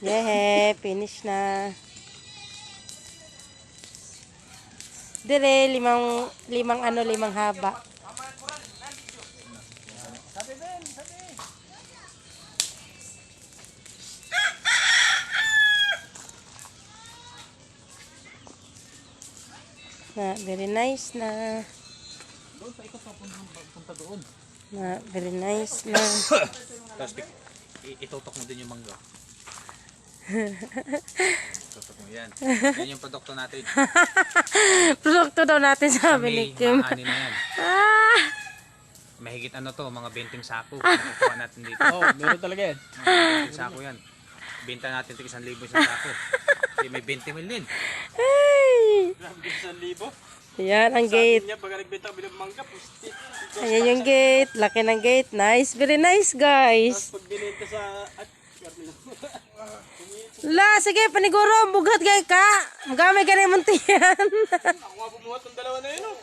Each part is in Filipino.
Yeah, finish na. Dire, limang haba. Na, very nice na. Doon sa ikot pa punta doon. Na, very nice na. Tapos itutok mo din yung mangga. Itutok mo yan. Yan yung produkto natin. Produkto daw natin sabi ni Kim. Maani na yan. Ah! Mahigit ano to, mga 20 sako. Nakukuha natin dito. Oh, meron talaga yan. Mga 20 sako yan. Benta natin ito 1,000 isang sako. Kasi may 20 mil din. Ay! Grabe 1,000. Yan ang gate. Niya, baga nagbenta ka bilang mangga, pusti. Ayan yung gate. Laki ng gate. Nice. Very nice, guys. Pag binenta sa... La, sige, paniguro. Bugat gay ka. Magamay ka na yung muntiyan. Ako nga bumuhat ng dalawa na yun, oh.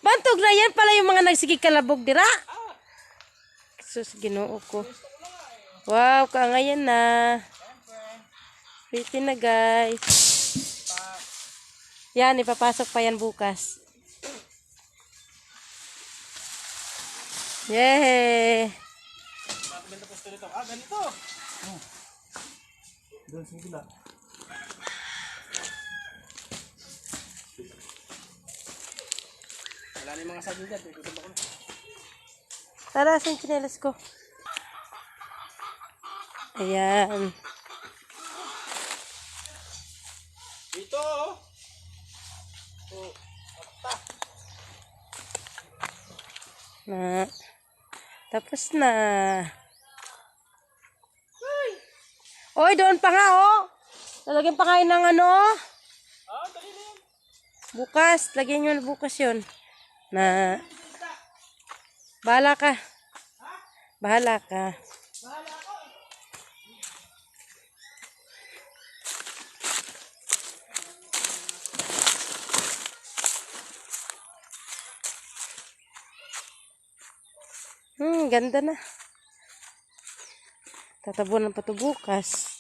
Bantog na yan pala yung mga nagsigig kalabog dira. Sus, ginoo ko. Wow, kaangayan na. Pretty na, guys. Yan, ipapasok pa yan bukas. Yay! Nakabenta po ito nito. Ah, ganito. Doon sa gila. Wala na yung mga saging dyan. Tutubak ko na. Tara, saan chinelas ko? Ayan. Dito, oh. Oh, Na. Tapos na. Oy, doon pa nga, oh. Lalagyan pa kayo ng ano. ah, dali na yan. Bukas. Lagyan nyo na bukas yun. Na. Bahala ka. Bahala ka. Ganda na. Tatabunan pa ito bukas.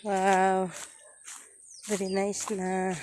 Wow. Very nice na.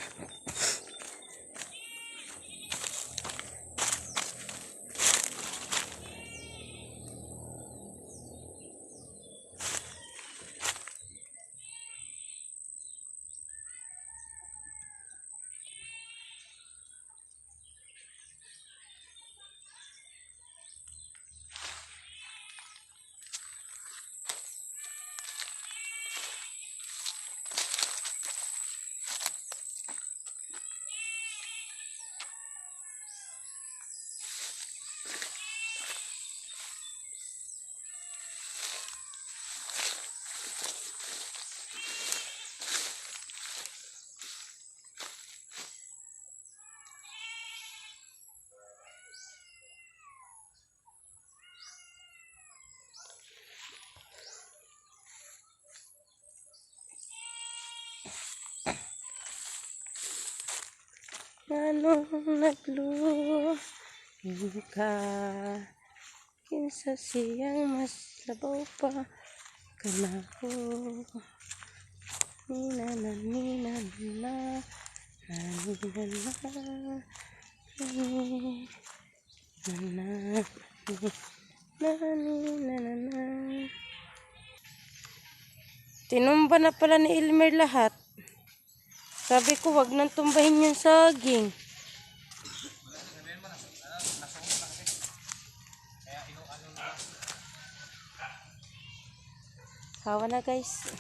Anong nagluho ka kinsa siyang mas labaw pa kanako ninana ninana tinumba na pala ni Elmer lahat. Sabi ko, wag nang tumbahin yung saging. Hawa na, guys.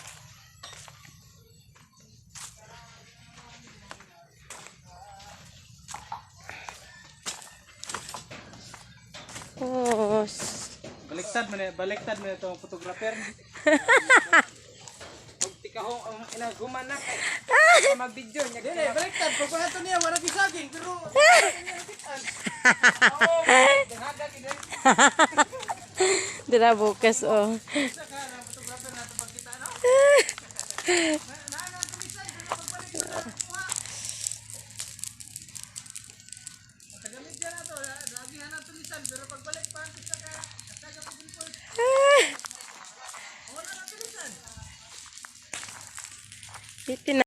Oh. Baliktad mo na itong photographer. Magtikahong ang inaguman na kay mag-video niya. Dili, baliktad. Pag ito niya, wala kisaging. Pero, daghaga kini. Dira bukas, oh. Bitin